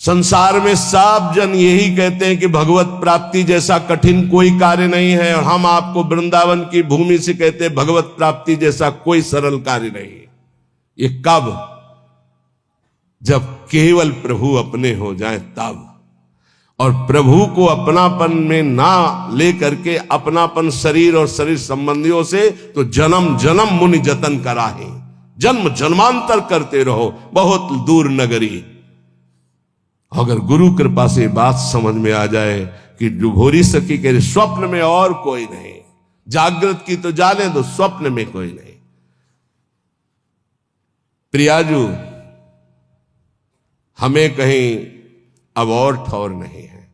संसार में सब जन यही कहते हैं कि भगवत प्राप्ति जैसा कठिन कोई कार्य नहीं है, और हम आपको वृंदावन की भूमि से कहते हैं भगवत प्राप्ति जैसा कोई सरल कार्य नहीं है। ये कब? जब केवल प्रभु अपने हो जाए तब, और प्रभु को अपनापन में ना लेकर के अपनापन शरीर और शरीर संबंधियों से, तो जन्म जन्म मुनि जतन कराहे, जन्म जन्मांतर करते रहो बहुत दूर नगरी। अगर गुरु कृपा से बात समझ में आ जाए कि डुभोरी सखी के स्वप्न में और कोई नहीं, जागृत की तो जाने दो, स्वप्न में कोई नहीं। प्रियाजू, हमें कहीं अब और ठौर नहीं है,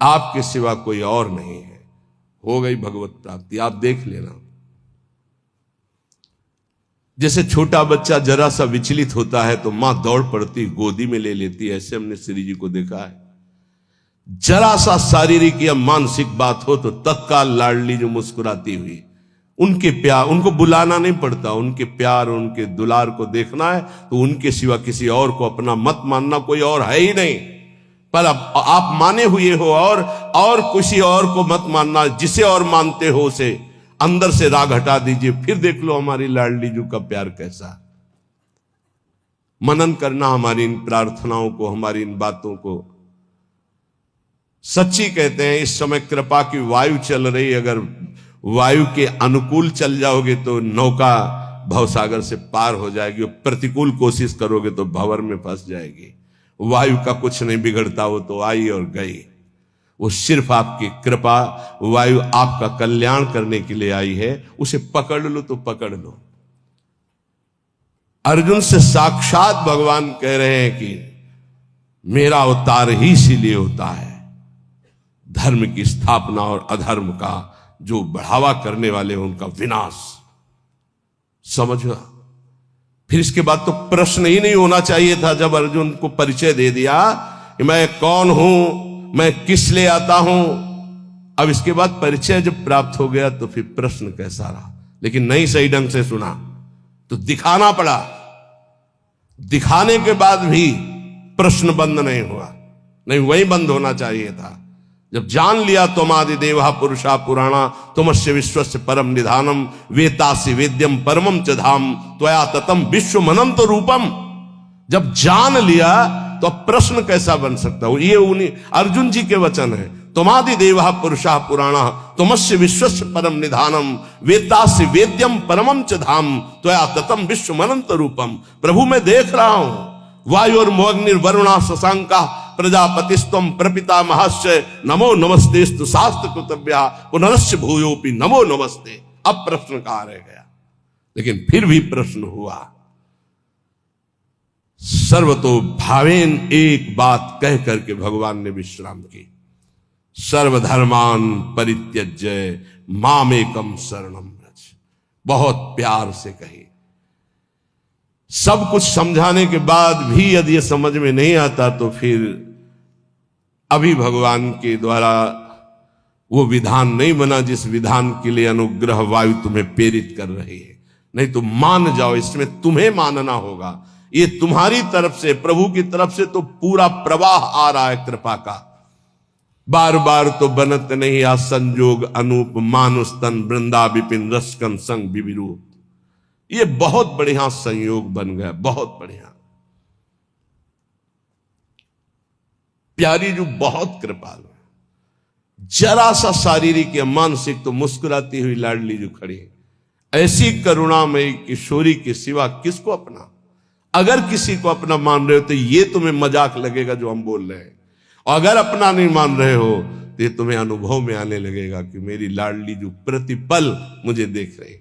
आपके सिवा कोई और नहीं है। हो गई भगवत प्राप्ति, आप देख लेना। जैसे छोटा बच्चा जरा सा विचलित होता है तो मां दौड़ पड़ती, गोदी में ले लेती है, ऐसे हमने श्री जी को देखा है। जरा सा शारीरिक या मानसिक बात हो तो तत्काल लाडली जो मुस्कुराती हुई, उनके प्यार, उनको बुलाना नहीं पड़ता, उनके प्यार उनके दुलार को देखना है तो उनके सिवा किसी और को अपना मत मानना कोई और है ही नहीं। पर अब आप माने हुए हो और किसी और को मत मानना, जिसे और मानते हो उसे अंदर से राग हटा दीजिए, फिर देख लो हमारी लाडली जू का प्यार कैसा। मनन करना हमारी इन प्रार्थनाओं को, हमारी इन बातों को। सच्ची कहते हैं इस समय कृपा की वायु चल रही, अगर वायु के अनुकूल चल जाओगे तो नौका भवसागर से पार हो जाएगी, और प्रतिकूल कोशिश करोगे तो भंवर में फंस जाएगी। वायु का कुछ नहीं बिगड़ता, वो तो आई और गई। वो सिर्फ आपकी कृपा, वायु आपका कल्याण करने के लिए आई है, उसे पकड़ लो तो पकड़ लो। अर्जुन से साक्षात भगवान कह रहे हैं कि मेरा अवतार ही इसीलिए होता है, धर्म की स्थापना और अधर्म का जो बढ़ावा करने वाले हैं उनका विनाश। समझा? फिर इसके बाद तो प्रश्न ही नहीं होना चाहिए था जब अर्जुन को परिचय दे दिया कि मैं कौन हूं, मैं किस लिए आता हूं। अब इसके बाद परिचय जब प्राप्त हो गया तो फिर प्रश्न कैसा रहा, लेकिन नहीं सही ढंग से सुना तो दिखाना पड़ा। दिखाने के बाद भी प्रश्न बंद नहीं हुआ, नहीं वही बंद होना चाहिए था। जब जान लिया त्वमादि देवा पुरुषा पुराणा तुमस्य विश्वस्य परम निधानम वेतासि वेद्यम परमम च धाम त्वया ततम विश्वमनंत रूपम। जब जान लिया तो प्रश्न कैसा बन सकता हो। ये उन्हीं अर्जुन जी के वचन है, त्वमादि देवा पुरुषा पुराणा तुमस्य विश्वस्य परम निधानम वेतासि वेद्यम परमम च धाम त्वया ततम विश्वमनंत रूपम। प्रभु मैं देख रहा हूं, वायुर्मोग्निर्वरुणा शशांका प्रजापतिस्तम प्रपिता महस्य नमो नमस्तेस्तु शास्त्र कृतव्या पुनरस्य भूयोपि नमो नमस्ते। अब प्रश्न कहां रह गया, लेकिन फिर भी प्रश्न हुआ। सर्वतो भावेन एक बात कह करके भगवान ने विश्राम की, सर्वधर्मान परित्यज्य मामेकम शरणम व्रज। बहुत प्यार से कही। सब कुछ समझाने के बाद भी यदि ये समझ में नहीं आता तो फिर अभी भगवान के द्वारा वो विधान नहीं बना जिस विधान के लिए अनुग्रह वायु तुम्हें प्रेरित कर रही है। नहीं तो मान जाओ, इसमें तुम्हें मानना होगा। ये तुम्हारी तरफ से, प्रभु की तरफ से तो पूरा प्रवाह आ रहा है कृपा का। बार बार तो बनत नहीं आ संजोग अनूप मानुष तन वृंदा विपिन रसकन संग विविरूप। ये बहुत बढ़िया संयोग बन गया, बहुत बढ़िया। प्यारी जो बहुत कृपालु है, जरा सा शारीरिक या मानसिक तो मुस्कुराती हुई लाडली जो खड़ी है। ऐसी करुणामयी किशोरी के सिवा किसको अपना? अगर किसी को अपना मान रहे हो तो ये तुम्हें मजाक लगेगा जो हम बोल रहे हैं, और अगर अपना नहीं मान रहे हो तो ये तुम्हें अनुभव में आने लगेगा कि मेरी लाडली जो प्रतिपल मुझे देख रही।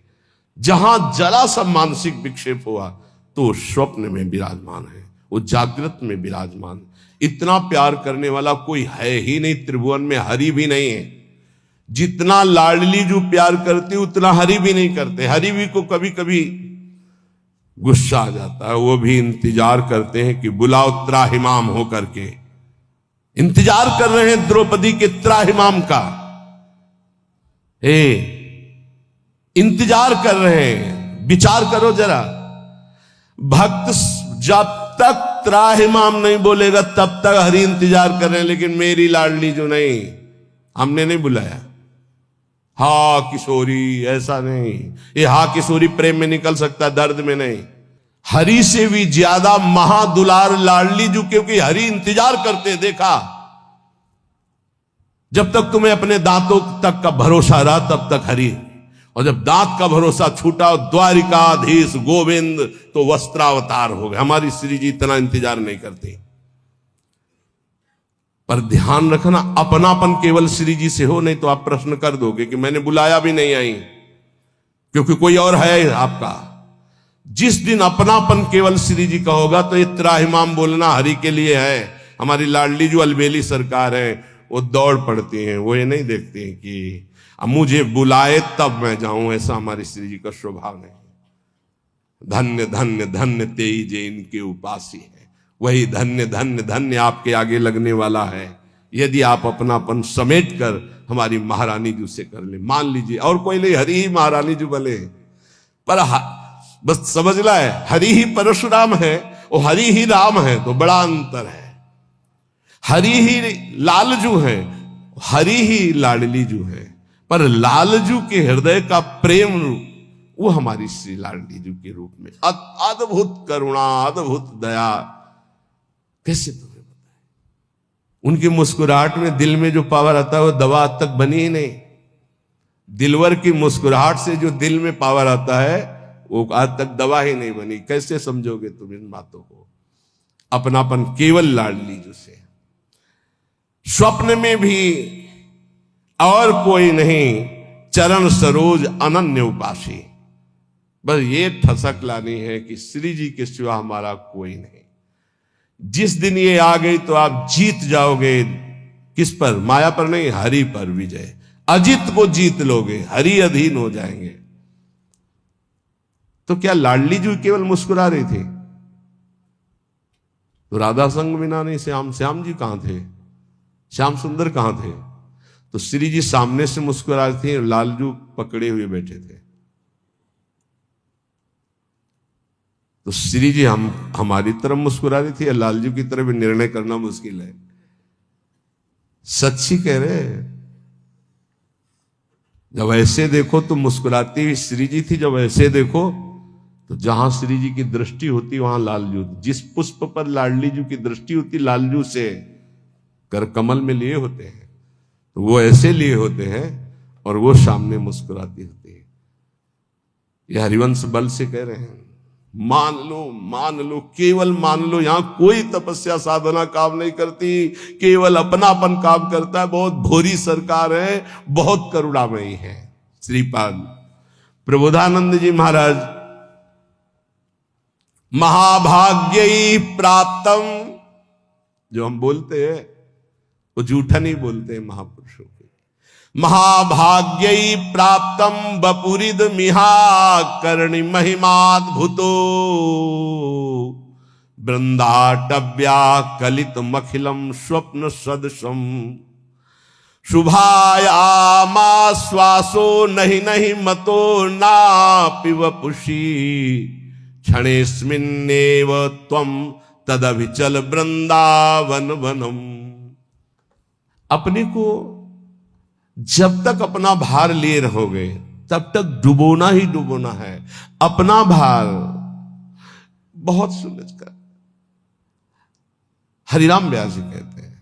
जहां जरा सा मानसिक विक्षेप हुआ तो स्वप्न में विराजमान है, वो जागृत में विराजमान। इतना प्यार करने वाला कोई है ही नहीं त्रिभुवन में, हरि भी नहीं है। जितना लाडली जो प्यार करती उतना हरि भी नहीं करते। हरि भी को कभी कभी गुस्सा आ जाता है, वो भी इंतजार करते हैं कि बुलाओ त्राहिमाम होकर के। इंतजार कर रहे हैं द्रौपदी के त्राहिमाम का, इंतजार कर रहे हैं। विचार करो जरा, भक्त जब तक त्राहिमाम नहीं बोलेगा तब तक हरि इंतजार कर रहे हैं, लेकिन मेरी लाडली जो नहीं, हमने नहीं बुलाया। हा किशोरी, ऐसा नहीं। ये हा किशोरी प्रेम में निकल सकता है, दर्द में नहीं। हरि से भी ज्यादा महादुलार लाडली जो, क्योंकि हरि इंतजार करते देखा। जब तक तुम्हें अपने दांतों तक का भरोसा रहा तब तक हरि, और जब दांत का भरोसा छूटा, द्वारिकाधीश गोविंद तो वस्त्रावतार हो गए। हमारी श्री जी इतना इंतजार नहीं करती। पर ध्यान रखना, अपनापन केवल श्री जी से हो, नहीं तो आप प्रश्न कर दोगे कि मैंने बुलाया भी नहीं आई, क्योंकि कोई और है आपका। जिस दिन अपनापन केवल श्री जी का होगा तो ये त्राहिमाम बोलना हरि के लिए है। हमारी लाडली जो अलबेली सरकार है वो दौड़ पड़ती हैं, वो ये नहीं देखती हैं कि अब मुझे बुलाए तब मैं जाऊं, ऐसा हमारी श्री जी का स्वभाव नहीं। धन्य धन्य धन्य तेई जे इनके उपासी है, वही धन्य धन्य धन्य आपके आगे लगने वाला है, यदि आप अपनापन समेट कर हमारी महारानी जी से कर ले। मान लीजिए और कोई नहीं, हरि ही महारानी जी बने, पर बस समझ ला है, हरि ही परशुराम है और हरि ही राम है, तो बड़ा अंतर है। हरि ही लालजू है, हरि ही लाडली जू है, पर लालजू के हृदय का प्रेम वो हमारी श्री लाडली जू के रूप में अद्भुत करुणा, अद्भुत दया। कैसे तुम्हें बताए? उनकी मुस्कुराहट में दिल में जो पावर आता है वो दवा आज तक बनी ही नहीं। दिलवर की मुस्कुराहट से जो दिल में पावर आता है वो आज तक दवा ही नहीं बनी। कैसे समझोगे तुम इन बातों को? अपनापन केवल लाडली जू से। स्वप्न में भी और कोई नहीं, चरण सरोज अनन्य उपासी। बस ये ठसक लानी है कि श्री जी के सिवा हमारा कोई नहीं। जिस दिन ये आ गई तो आप जीत जाओगे। किस पर? माया पर नहीं, हरि पर विजय। अजित को जीत लोगे, हरि अधीन हो जाएंगे। तो क्या लाडली जी केवल मुस्कुरा रही थी? तो राधा संग बिना नहीं श्याम जी कहां थे? श्याम सुंदर कहां थे? तो श्री जी सामने से मुस्कुरा रही थी, लालजू पकड़े हुए बैठे थे। तो श्री जी हमारी तरफ मुस्कुरा रही थी या लालजू की तरफ? निर्णय करना मुश्किल है। सच्ची कह रहे। जब ऐसे देखो तो मुस्कुराती हुई श्री जी थी, जब ऐसे देखो तो जहां श्री जी की दृष्टि होती वहां लालजू। जिस पुष्प पर लाडली जू की दृष्टि होती, लालजू से कर कमल में लिए होते हैं, तो वो ऐसे लिए होते हैं और वो सामने मुस्कुराती होती है। यह हरिवंश बल से कह रहे हैं। मान लो, केवल मान लो। यहां कोई तपस्या साधना काम नहीं करती, केवल अपनापन काम करता है। बहुत भोरी सरकार है, बहुत करुणामयी है। श्रीपाद प्रबोधानंद जी महाराज, महाभाग्यई प्राप्तम, जो हम बोलते हैं वो झूठा नहीं बोलते हैं महापुरुषों के। महाभाग्यई प्राप्तम बपुरिद मिहा करणी महिमाद्भुतो वृंदाटव्या कलित मखिलम स्वप्न सदृशम शुभायामा श्वासो नहीं मतो ना पिवपुषी क्षणेस्मिन्नेव त्वं तदभिचल वृंदावन वनम। अपने को जब तक अपना भार लिए रहोगे तब तक डुबोना ही डुबोना है। अपना भार बहुत सुलझकर। हरिराम व्यास जी कहते हैं,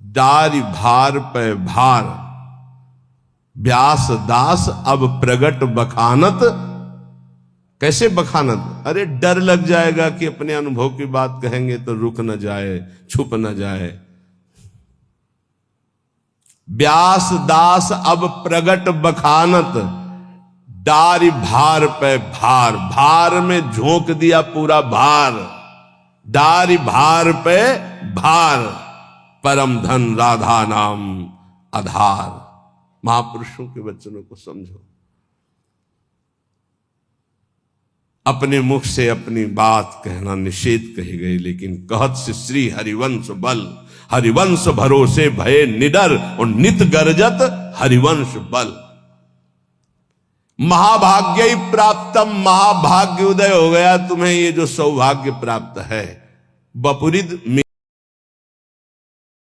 डारी भार पे भार व्यास दास अब प्रगट बखानत। कैसे बखानत? अरे डर लग जाएगा कि अपने अनुभव की बात कहेंगे तो रुक न जाए, छुप न जाए। व्यास दास अब प्रगट बखानत, डारी भार पे भार। भार में झोंक दिया पूरा भार, डारी भार पे भार। परम धन राधा नाम आधार। महापुरुषों के वचनों को समझो। अपने मुख से अपनी बात कहना निषेध कही गई, लेकिन कहत से श्री हरिवंश बल। हरिवंश भरोसे भय निडर और नित गरजत हरिवंश बल। महाभाग्य प्राप्तम, महाभाग्य उदय हो गया तुम्हें, ये जो सौभाग्य प्राप्त है। बपुरिद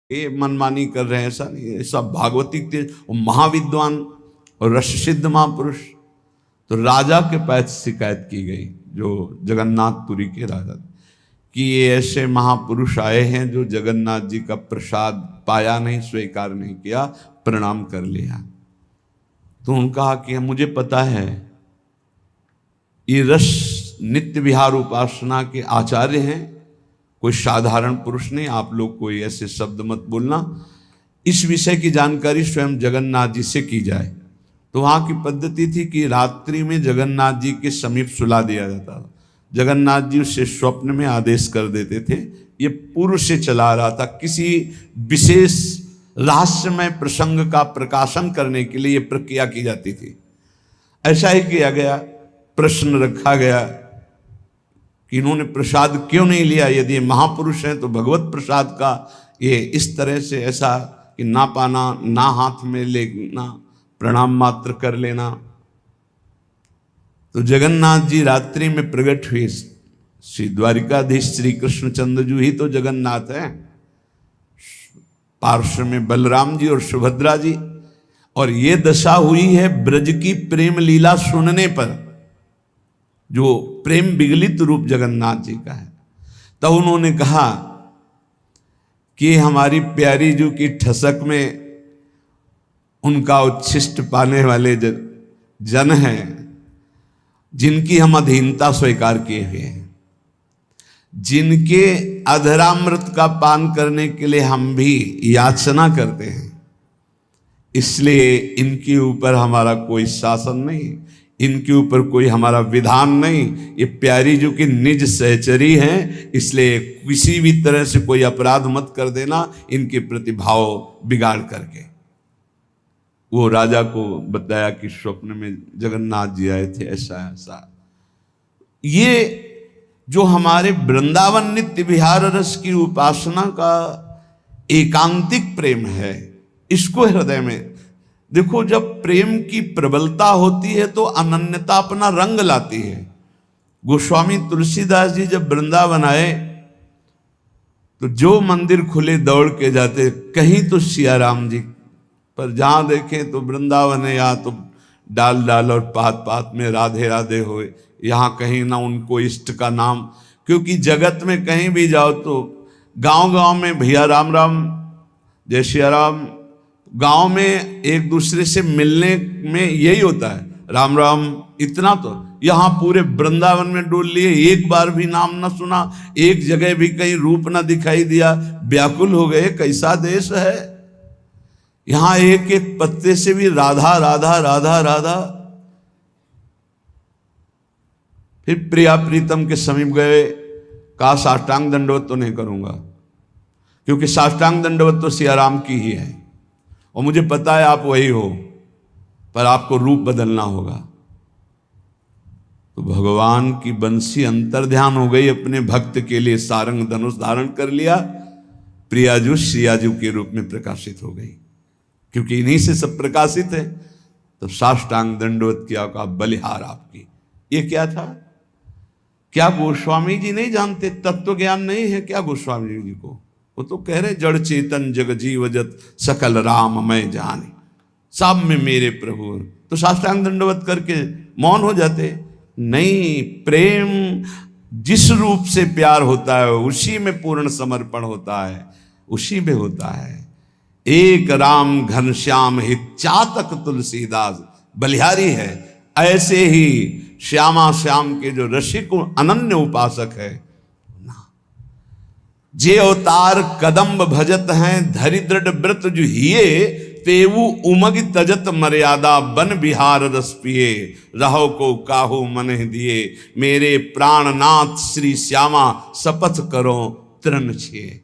ये मनमानी कर रहे हैं, ऐसा नहीं है, सब भागवती के महाविद्वान और रस सिद्ध महापुरुष। तो राजा के पास शिकायत की गई, जो जगन्नाथपुरी के राजा, कि ये ऐसे महापुरुष आए हैं जो जगन्नाथ जी का प्रसाद पाया नहीं, स्वीकार नहीं किया, प्रणाम कर लिया। तो उन्होंने कहा कि मुझे पता है ये रस नित्य विहार उपासना के आचार्य हैं, कोई साधारण पुरुष नहीं, आप लोग कोई ऐसे शब्द मत बोलना, इस विषय की जानकारी स्वयं जगन्नाथ जी से की जाए। तो वहाँ की पद्धति थी कि रात्रि में जगन्नाथ जी के समीप सुला दिया जाता था। जगन्नाथ जी उससे स्वप्न में आदेश कर देते थे। ये पूर्व से चला रहा था, किसी विशेष रहस्यमय प्रसंग का प्रकाशन करने के लिए ये प्रक्रिया की जाती थी। ऐसा ही किया गया, प्रश्न रखा गया कि इन्होंने प्रसाद क्यों नहीं लिया, यदि ये महापुरुष हैं तो भगवत प्रसाद का ये इस तरह से ऐसा कि ना पाना, ना हाथ में लेना, प्रणाम मात्र कर लेना। तो जगन्नाथ जी रात्रि में प्रकट हुए। श्री द्वारिकाधीश श्री कृष्णचंद्र जी ही तो जगन्नाथ हैं, पार्श्व में बलराम जी और सुभद्रा जी। और ये दशा हुई है ब्रज की प्रेम लीला सुनने पर, जो प्रेम विगलित रूप जगन्नाथ जी का है। तब उन्होंने कहा कि हमारी प्यारी जी की ठसक में उनका उच्छिष्ट पाने वाले जन हैं, जिनकी हम अधीनता स्वीकार किए हुए हैं, जिनके अधरामृत का पान करने के लिए हम भी याचना करते हैं, इसलिए इनके ऊपर हमारा कोई शासन नहीं, इनके ऊपर कोई हमारा विधान नहीं। ये प्यारी जो कि निज सहचरी हैं, इसलिए किसी भी तरह से कोई अपराध मत कर देना इनके प्रति भाव बिगाड़ करके। वो राजा को बताया कि स्वप्न में जगन्नाथ जी आए थे, ऐसा ऐसा। ये जो हमारे वृंदावन नित्य विहार रस की उपासना का एकांतिक प्रेम है, इसको हृदय में देखो। जब प्रेम की प्रबलता होती है तो अनन्यता अपना रंग लाती है। गोस्वामी तुलसीदास जी जब वृंदावन आए तो जो मंदिर खुले दौड़ के जाते, कहीं तो सिया राम जी, पर जहां देखें तो वृंदावन है, या तो डाल डाल और पात पात में राधे राधे होए, यहाँ कहीं ना उनको इष्ट का नाम। क्योंकि जगत में कहीं भी जाओ तो गांव गांव में भैया राम राम, जय सिया राम, गांव में एक दूसरे से मिलने में यही होता है, राम राम, इतना। तो यहाँ पूरे वृंदावन में डोल लिए, एक बार भी नाम ना सुना, एक जगह भी कहीं रूप ना दिखाई दिया, व्याकुल हो गए, कैसा देश है। यहाँ एक एक पत्ते से भी राधा राधा राधा राधा। फिर प्रिया प्रीतम के समीप गए, कहा साष्टांग दंडवत तो नहीं करूंगा, क्योंकि साष्टांग दंडवत तो सिया राम की ही है और मुझे पता है आप वही हो, पर आपको रूप बदलना होगा। तो भगवान की बंसी अंतर्ध्यान हो गई, अपने भक्त के लिए सारंग धनुष धारण कर लिया, प्रियाजू श्रियाजू के रूप में प्रकाशित हो गई, क्योंकि इन्हीं से सब प्रकाशित है। तो साष्टांग दंडवत किया, का बलिहार आपकी। ये क्या था? क्या गोस्वामी जी नहीं जानते? तत्व ज्ञान नहीं है क्या गोस्वामी जी को? वो तो कह रहे जड़ चेतन जग जीवजत सकल राम मैं जाने, सब में मेरे प्रभु। तो साष्टांग दंडवत करके मौन हो जाते? नहीं, प्रेम जिस रूप से प्यार होता है उसी में पूर्ण समर्पण होता है, उसी में होता है। एक राम घनश्याम हित चातक तुलसीदास बलिहारी है। ऐसे ही श्यामा श्याम के जो रसिक अनन्य उपासक है, जे अवतार कदम्ब भजत हैं धरि दृढ़ व्रत जो हिये, तेवु उमग तजत मर्यादा बन बिहार रस पिए, रहो को काहू मन दिए, मेरे प्राणनाथ श्री श्यामा शपथ करो तृण छिए।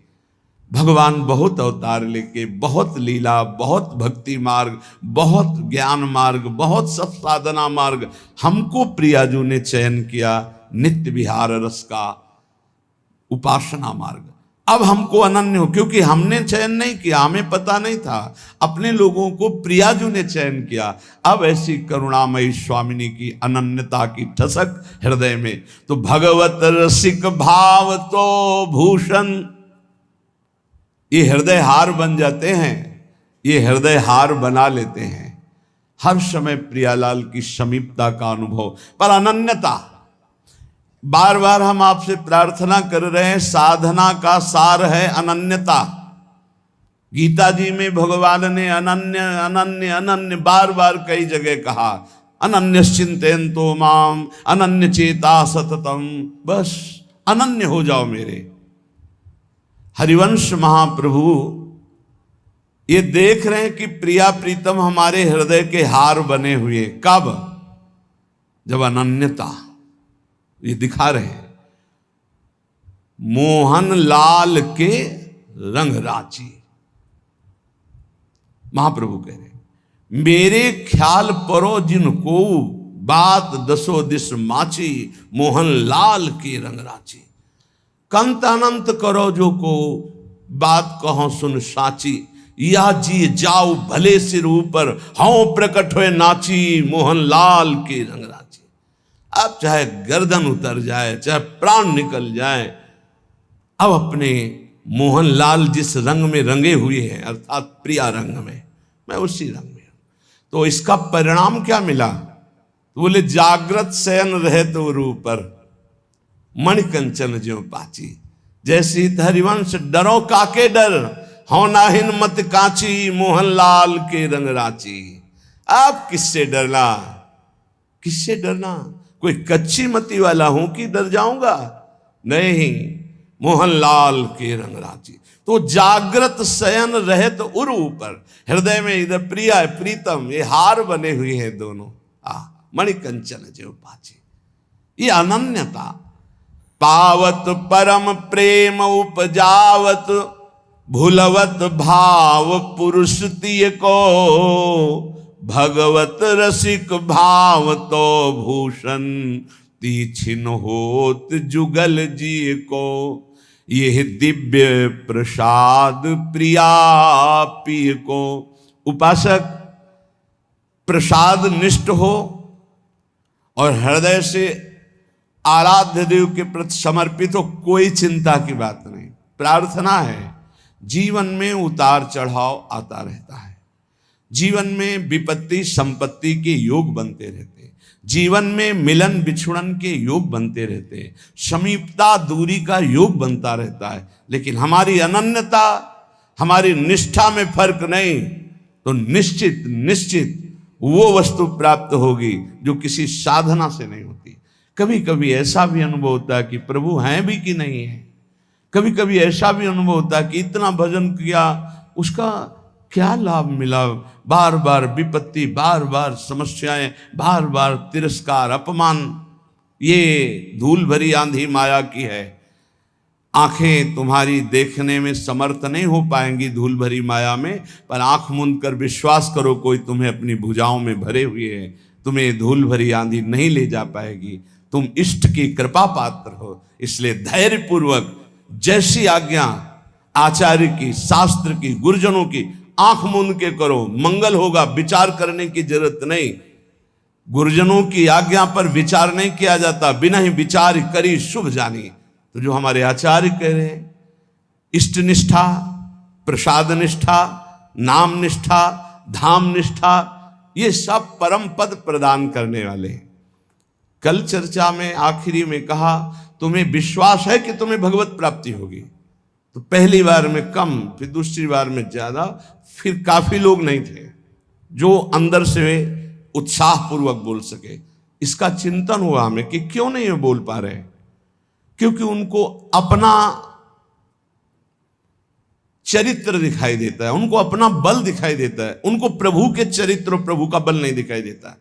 भगवान बहुत अवतार लेके, बहुत लीला, बहुत भक्ति मार्ग, बहुत ज्ञान मार्ग, बहुत सत्साधना मार्ग हमको प्रियाजू ने चयन किया, नित्य विहार रस का उपासना मार्ग। अब हमको अनन्य हो, क्योंकि हमने चयन नहीं किया, हमें पता नहीं था, अपने लोगों को प्रियाजू ने चयन किया। अब ऐसी करुणामयी स्वामिनी की अनन्यता की ठसक हृदय में, तो भगवत रसिक भाव तो भूषण, ये हृदय हार बन जाते हैं, ये हृदय हार बना लेते हैं। हर समय प्रियालाल की समीपता का अनुभव, पर अनन्यता। बार बार हम आपसे प्रार्थना कर रहे हैं, साधना का सार है अनन्यता। गीता जी में भगवान ने अनन्य अनन्य अनन्य बार बार कई जगह कहा, अनन्य चिंतयन्तो माम अनन्य चेता सततम, बस अनन्य हो जाओ मेरे। हरिवंश महाप्रभु ये देख रहे हैं कि प्रिया प्रीतम हमारे हृदय के हार बने हुए, कब? जब अनन्यता, ये दिखा रहे हैं। मोहन लाल के रंग राची, महाप्रभु कह रहे, मेरे ख्याल परो जिनको बात दसो दिस माची, मोहन लाल के रंग राची। कंत अनंत करो जो को बात कहो सुन साची, या जी जाओ भले सिर ऊपर हाँ प्रकट हुए नाची, मोहन लाल के रंग राची। अब चाहे गर्दन उतर जाए, चाहे प्राण निकल जाए, अब अपने मोहन लाल जिस रंग में रंगे हुए हैं, अर्थात प्रिया रंग में, मैं उसी रंग में हूं। तो इसका परिणाम क्या मिला? तो बोले जागृत शयन रहे तो ऊपर मणिकंचन ज्यों पाची, जैसी हरिवंश डरो काके डर, हो नाहिन मत काची, मोहन लाल के रंग राची। आप किससे डरना? किससे डरना? कोई कच्ची मती वाला हूं कि डर जाऊंगा? नहीं, मोहन लाल के रंग राची। तो जागृत शयन रहे तो उर ऊपर, हृदय में इधर प्रिया है प्रीतम, ये हार बने हुए हैं दोनों, मणिकंचन जो पाची। ये अनन्यता, पावत परम प्रेम उपजावत, भूलवत भाव पुरुष तिय को, भगवत रसिक भाव तो भूषण, तीछिन होत जुगल जी को, यह दिव्य प्रसाद प्रिया पी को। उपासक प्रसाद निष्ठ हो और हृदय से आराध्य देव के प्रति समर्पित हो, कोई चिंता की बात नहीं। प्रार्थना है, जीवन में उतार चढ़ाव आता रहता है, जीवन में विपत्ति संपत्ति के योग बनते रहते हैं, जीवन में मिलन बिछुड़न के योग बनते रहते हैं, समीपता दूरी का योग बनता रहता है, लेकिन हमारी अनन्यता, हमारी निष्ठा में फर्क नहीं, तो निश्चित निश्चित वो वस्तु प्राप्त होगी जो किसी साधना से नहीं होती। कभी कभी ऐसा भी अनुभव होता है कि प्रभु हैं भी कि नहीं है। कभी कभी ऐसा भी अनुभव होता है कि इतना भजन किया, उसका क्या लाभ मिला? बार बार विपत्ति, बार बार समस्याएं, बार बार तिरस्कार, अपमान। ये धूल भरी आंधी माया की है। आंखें तुम्हारी देखने में समर्थ नहीं हो पाएंगी धूल भरी माया में, पर आंख मूंद कर विश्वास करो, कोई तुम्हें अपनी भुजाओं में भरे हुए है, तुम्हें धूल भरी आंधी नहीं ले जा पाएगी। तुम इष्ट की कृपा पात्र हो, इसलिए धैर्य पूर्वक जैसी आज्ञा आचार्य की, शास्त्र की, गुरुजनों की, आंख मूंद के करो, मंगल होगा। विचार करने की जरूरत नहीं, गुरुजनों की आज्ञा पर विचार नहीं किया जाता, बिना ही विचार करी शुभ जानी। तो जो हमारे आचार्य कह रहे हैं, इष्ट निष्ठा, प्रसाद निष्ठा, नाम निष्ठा, धाम निष्ठा, ये सब परम पद प्रदान करने वाले हैं। कल चर्चा में आखिरी में कहा, तुम्हें विश्वास है कि तुम्हें भगवत प्राप्ति होगी? तो पहली बार में कम, फिर दूसरी बार में ज्यादा, फिर काफी लोग नहीं थे जो अंदर से उत्साह पूर्वक बोल सके। इसका चिंतन हुआ हमें कि क्यों नहीं वो बोल पा रहे, क्योंकि उनको अपना चरित्र दिखाई देता है, उनको अपना बल दिखाई देता है, उनको प्रभु के चरित्र, प्रभु का बल नहीं दिखाई देता।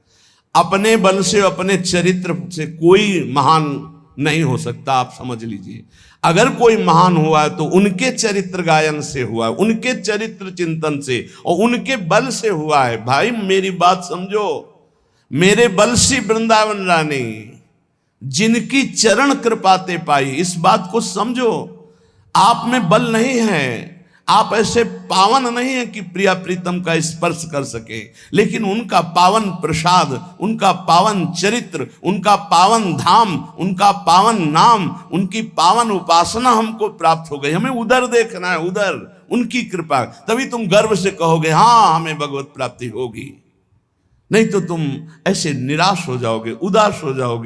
अपने बल से, अपने चरित्र से कोई महान नहीं हो सकता, आप समझ लीजिए। अगर कोई महान हुआ है तो उनके चरित्र गायन से हुआ है, उनके चरित्र चिंतन से और उनके बल से हुआ है। भाई मेरी बात समझो, मेरे बल से वृंदावन रानी, जिनकी चरण कृपाते पाई, इस बात को समझो। आप में बल नहीं है, आप ऐसे पावन नहीं है कि प्रिया प्रीतम का स्पर्श कर सके, लेकिन उनका पावन प्रसाद, उनका पावन चरित्र, उनका पावन धाम, उनका पावन नाम, उनकी पावन उपासना हमको प्राप्त हो गई। हमें उधर देखना है, उधर उनकी कृपा, तभी तुम गर्व से कहोगे हाँ हमें भगवत प्राप्ति होगी। नहीं तो तुम ऐसे निराश हो जाओगे, उदास हो जाओगे।